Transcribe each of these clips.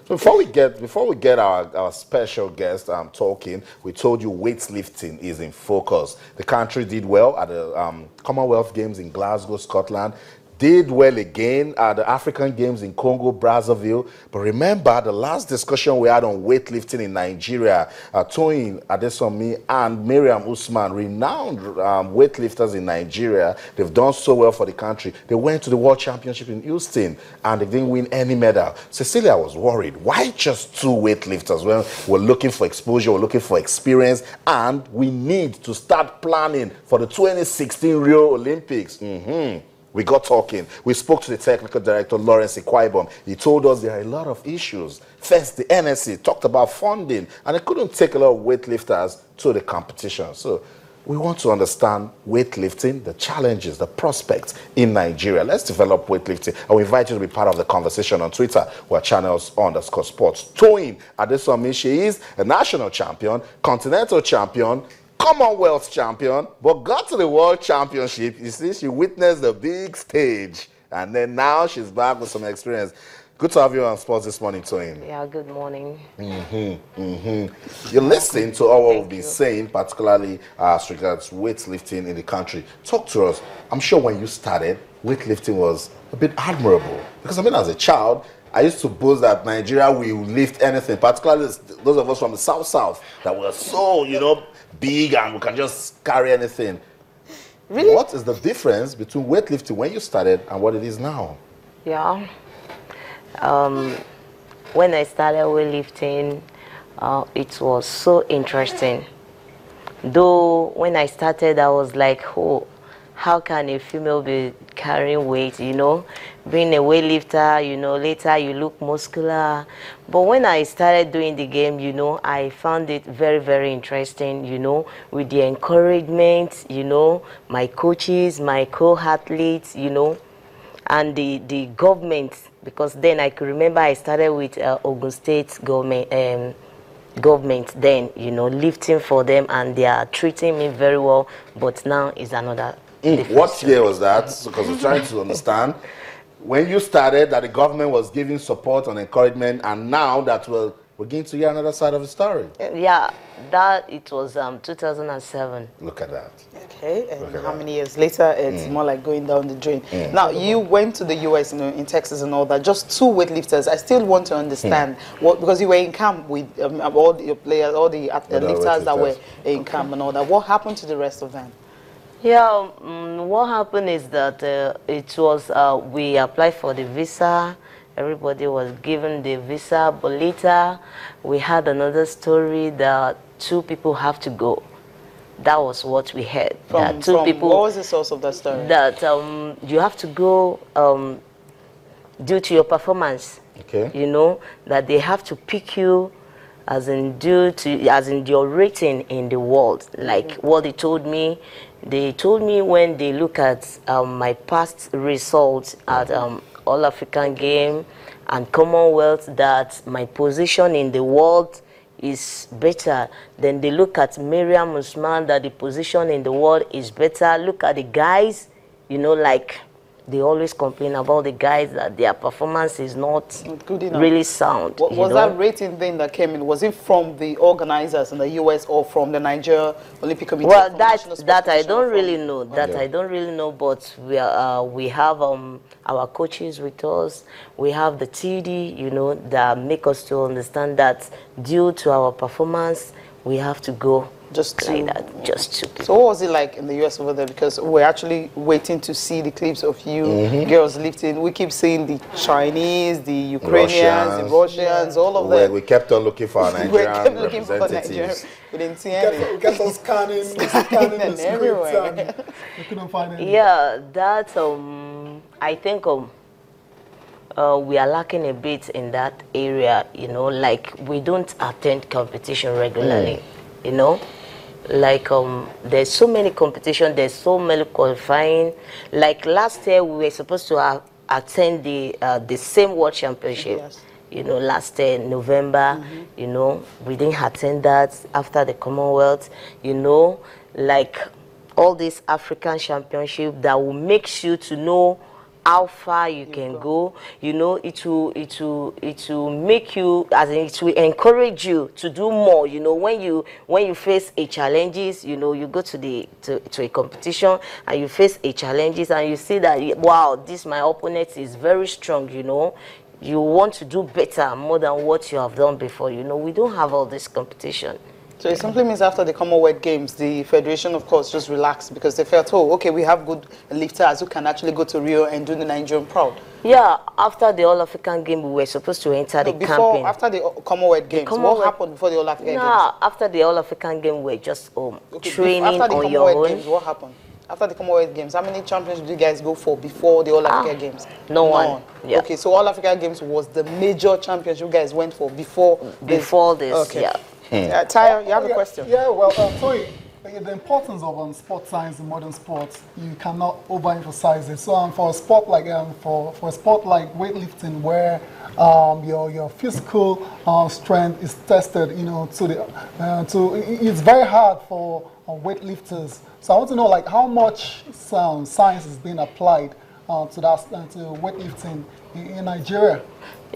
Before we get our special guest talking, we told you weightlifting is in focus. The country did well at the Commonwealth Games in Glasgow, Scotland. Did well again at the African Games in Congo, Brazzaville. But remember the last discussion we had on weightlifting in Nigeria, Toyin Adesomi and Miriam Usman, renowned weightlifters in Nigeria. They've done so well for the country. They went to the World Championship in Houston and they didn't win any medal. Cecilia was worried. Why just two weightlifters? Well, we're looking for exposure, we're looking for experience, and we need to start planning for the 2016 Rio Olympics. We got talking. We spoke to the technical director, Lawrence Ikwaibom. He told us there are a lot of issues. First, the NSC talked about funding, and they couldn't take a lot of weightlifters to the competition. So we want to understand weightlifting, the challenges, the prospects in Nigeria. Let's develop weightlifting. And we invite you to be part of the conversation on Twitter. We're channels_sports. Toyin Adesomi, she is a national champion, continental champion, Commonwealth champion, but got to the World Championship. You see, she witnessed the big stage, and then now she's back with some experience. Good to have you on sports this morning, Toyin. Yeah, good morning. You're listening to all what we've been saying, particularly as regards weightlifting in the country. Talk to us. I'm sure when you started, weightlifting was a bit admirable. Because, I mean, as a child, I used to boast that Nigeria will lift anything, particularly those of us from the South, that were so, big and we can just carry anything. Really? What is the difference between weightlifting when you started and what it is now? Yeah. When I started weightlifting, it was so interesting. Though when I started, I was like, oh, how can a female be carrying weight, being a weightlifter, later you look muscular. But when I started doing the game, I found it very, very interesting, with the encouragement, my coaches, my co-athletes, and the government, because then I could remember I started with Ogun State government then, lifting for them, and they are treating me very well, but now is another. What year was that? Because we're trying to understand. When you started, that the government was giving support and encouragement, and now that we're going to hear another side of the story. Yeah, it was 2007. Look at that. Okay, and how many years later, it's more like going down the drain. Now, you went to the US, in Texas and all that, just two weightlifters. I still want to understand, because you were in camp with all the players, all the lifters that were in camp and all that. What happened to the rest of them? Yeah, what happened is that it was, we applied for the visa, everybody was given the visa, but later we had another story that two people have to go. That was what we heard. That two people. What was the source of that story? That you have to go due to your performance. Okay. That they have to pick you as in your rating in the world. Like what they told me when they look at my past results at All African Game and Commonwealth, that my position in the world is better. Then they look at Miriam Usman, that the position in the world is better. Look at the guys, like they always complain about the guys that their performance is not good enough. Really sound. Was that rating thing that came in, was it from the organizers in the US or from the Nigeria Olympic Committee? Well, that I don't really know. I don't really know, but we have our coaches with us. We have the TD, that make us to understand that due to our performance, we have to go. Just to. So what was it like in the US over there? Because we're actually waiting to see the clips of you girls lifting. We keep seeing the Chinese, the Ukrainians, the Russians, all of them. We kept on looking for our Nigerian representatives. We didn't see any. We kept on scanning the everywhere. We couldn't find any. Yeah, that I think we are lacking a bit in that area. Like we don't attend competition regularly. Like there's so many competitions, there's so many qualifying. Like last year we were supposed to attend the same World Championship. Yes. Last year November, we didn't attend that after the Commonwealth. Like all these African championship that will make you to know how far you can go. You know, it will make you, as in it will encourage you to do more. You know, when you face a challenges, you know, you go to a competition and you face a challenges and you see that, wow, this my opponent is very strong. You know, you want to do better, more than what you have done before. You know, we don't have all this competition. So it simply means after the Commonwealth Games, the Federation, of course, just relaxed because they felt, oh, okay, we have good lifters who can actually go to Rio and do the Nigerian proud. Yeah, after the All-African Game, we were supposed to enter the campaign. After the Commonwealth Games, what happened before the All-African Games? After the All-African Game, we were just training after the on your own. Games, what happened? After the Commonwealth Games, how many championships did you guys go for before the All-Africa Games? No one. Yeah. Okay, so All-Africa Games was the major championship you guys went for before this, okay. Yeah. Tyre, you have a question? Yeah, well, sorry. The importance of sports science in modern sports, you cannot overemphasize it. So for a sport like for a sport like weightlifting, where your physical strength is tested, you know, it's very hard for weightlifters. So I want to know, like, how much science is being applied to weightlifting in Nigeria.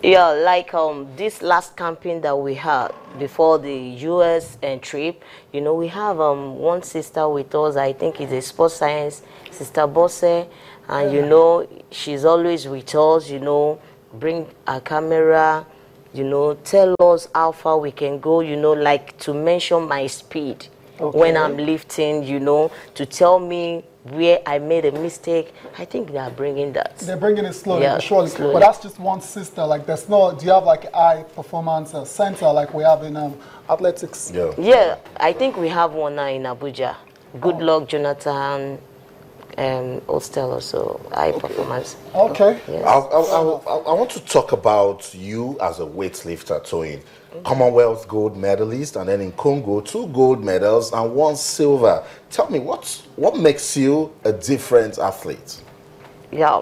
Yeah, like this last campaign that we had before the US trip, you know, we have one sister with us. I think it's a sports science, Sister Bosse, and you know, she's always with us. You know, bring a camera, you know, tell us how far we can go. You know, like to mention my speed when I'm lifting. You know, to tell me where I made a mistake. I think they are bringing that. They're bringing it slowly, yeah, surely. Slowly. But that's just one sister. Like, there's no. Do you have like high performance center like we have in athletics? Yeah. Yeah, I think we have one now in Abuja. Good luck, Jonathan. Hostel also high performance. Okay. Yes. I want to talk about you as a weightlifter, Toyin. Commonwealth gold medalist, and then in Congo 2 gold medals and 1 silver. Tell me, what makes you a different athlete? Yeah,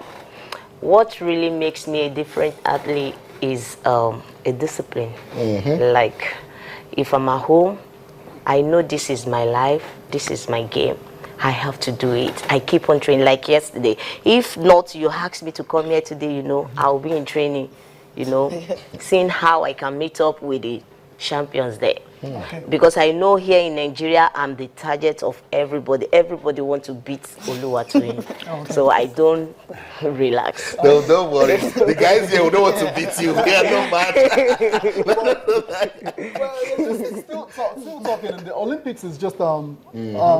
what really makes me a different athlete is a discipline. Like, if I'm at home, I know this is my life, this is my game. I have to do it. I keep on training. Like yesterday, if not, you asked me to come here today, you know, I'll be in training. You know, seeing how I can meet up with the champions there. Because I know here in Nigeria, I'm the target of everybody. Everybody wants to beat Oluwatoyin. So I don't relax. No, don't worry. The guys here will don't want to beat you. They are no match. Still talking. The Olympics is just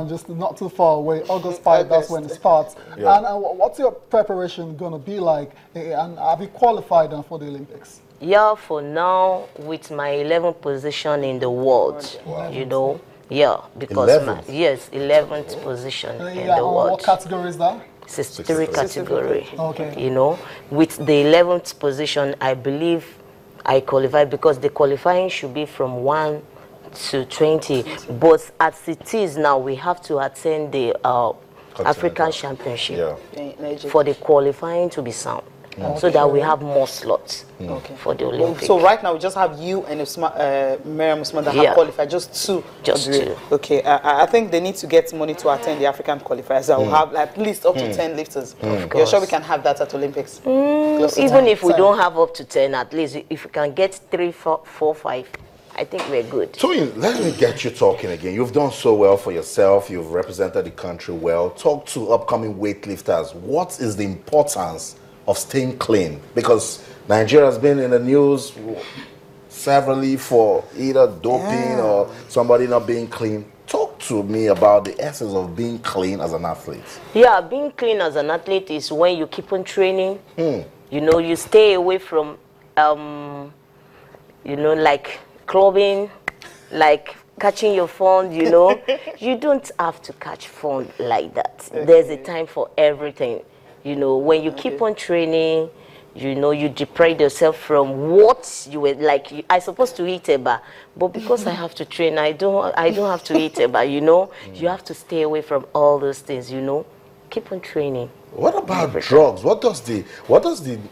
just not too far away. August 5, that's when it starts. Yeah. And what's your preparation going to be like? And have you qualified for the Olympics? Yeah, for now, with my 11th position in the world, you know. Yeah, because 11th position in the world. What category is that? 63 category. Okay. You know, with the 11th position, I believe I qualified, because the qualifying should be from 1 to 20. But as it is now, we have to attend the African Championship for the qualifying to be sound. So that we have more slots for the Olympics. So right now we just have you and Miriam Usman that have qualified, just two. Just two. Okay, I think they need to get money to attend the African qualifiers. That will have at least up to 10 lifters. You're sure we can have that at Olympics? Even if we don't have up to 10, at least if we can get 3, 4, 5, I think we're good. Toyin, let me get you talking again. You've done so well for yourself. You've represented the country well. Talk to upcoming weightlifters. What is the importance of staying clean? Because Nigeria has been in the news severally for either doping or somebody not being clean. Talk to me about the essence of being clean as an athlete. Yeah, being clean as an athlete is when you keep on training. You know, you stay away from, you know, like clubbing, like catching your phone, you know. You don't have to catch phone like that. There's a time for everything. You know, when you keep on training, you know, you deprive yourself from what you were like. I supposed to eat eba, but because I have to train, I don't have to eat eba. You know, you have to stay away from all those things. You know, keep on training. What about drugs? What does the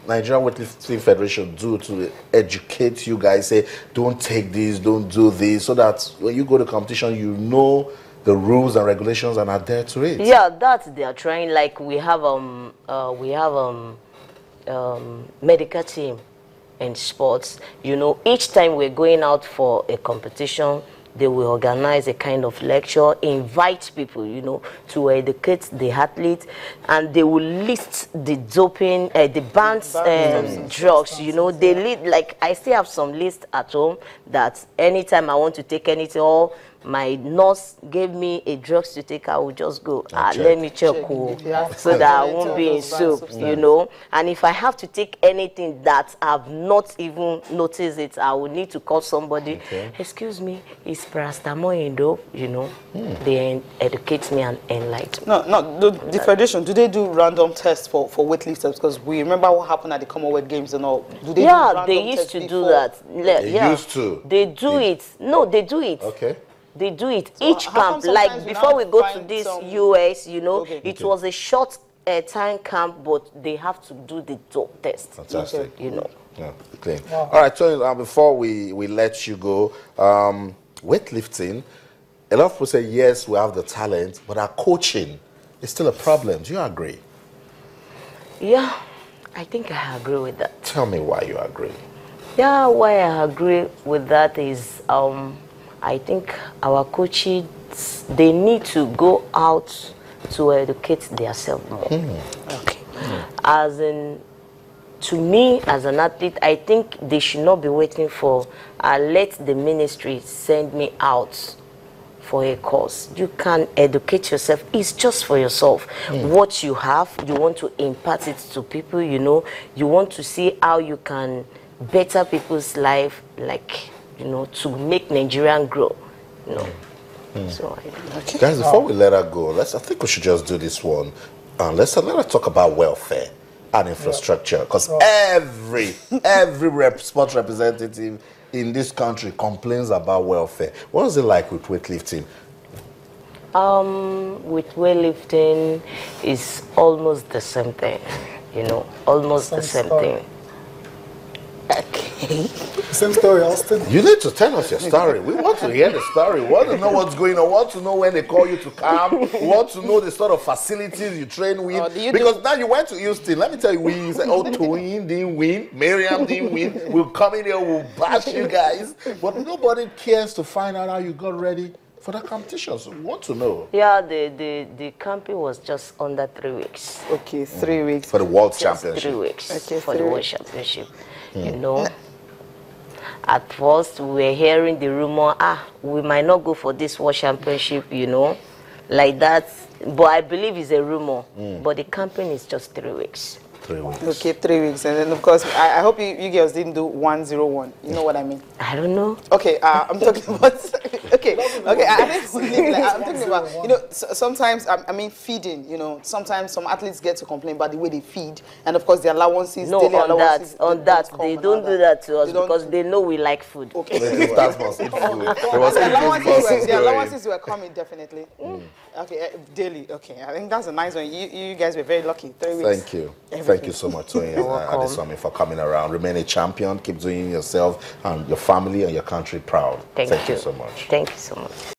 Nigerian Weightlifting Federation do to educate you guys? Say, don't take this, don't do this, so that when you go to competition, you know the rules and regulations and adhere to it. Yeah, that they are trying. Like we have medical team in sports. You know, each time we're going out for a competition, they will organize a kind of lecture, invite people, you know, to educate the athlete, and they will list the doping, the bans, drugs, you know. They lead, like, I still have some list at home that anytime I want to take anything, or my nurse gave me a drugs to take, I will just go, let me check, so that I won't be in soup, you know. And if I have to take anything that I've not even noticed it, I will need to call somebody. Excuse me, it's paracetamol in dope, you know. They educate me and enlighten. The federation, do they do random tests for weightlifters? Because we remember what happened at the Commonwealth Games and all. Do they do random they used to do before? that. They used to. They do it. No, they do it. Okay. They do it. So Each how camp, come like sometimes you before now we go to find this some- US, you know, Okay. it was a short time camp, but they have to do the dope test. Fantastic. You know. Yeah, clean. All right, so before we let you go, weightlifting, a lot of people say, yes, we have the talent, but our coaching is still a problem. Do you agree? Yeah, I think I agree with that. Tell me why you agree. Yeah, why I agree with that is I think our coaches, they need to go out to educate themselves more. Okay. As in, to me, as an athlete, I think they should not be waiting for, let the ministry send me out for a course. You can educate yourself. It's just for yourself. What you have, you want to impart it to people, you know. You want to see how you can better people's life, like, you know, to make Nigerian grow, you know. So, Guys, before we let her go, I think we should just do this one. Let us talk about welfare and infrastructure, because every sports representative in this country complains about welfare. What is it like with weightlifting? with weightlifting, is almost the same thing, you know, almost the same thing. Okay. Same story, Austin. You need to tell us your story. We want to hear the story. We want to know what's going on. We want to know when they call you to come. We want to know the sort of facilities you train with. Because now you went to Houston. Let me tell you, we said, oh, Toyin didn't win. Miriam didn't win. We'll come in here, we'll bash you guys. But nobody cares to find out how you got ready for the competition. So we want to know. Yeah, the camping was just under 3 weeks. Okay, 3 weeks. For the World Just Championship. 3 weeks Okay, for 3 the World weeks. Championship. You know, at first we were hearing the rumor, we might not go for this World Championship, you know, like that. But I believe it's a rumor. But the camping is just 3 weeks. 3 weeks. Okay, 3 weeks. And then, of course, I hope you girls didn't do 101. You know what I mean? I don't know. Okay, I'm talking about... Okay, I think I'm talking about, you know, sometimes, I mean, feeding, you know, sometimes some athletes get to complain about the way they feed. And, of course, the allowances, No, daily on allowances... that, they don't do that to us because they know we like food. Okay. The stars must eat food. There was The allowances were coming, definitely. Okay, daily. Okay, I think that's a nice one. You guys were very lucky. 3 weeks. Thank you. Thank you so much, Toyin Adesami, for coming around. Remain a champion. Keep doing yourself and your family and your country proud. Thank you you so much. Thank you so much.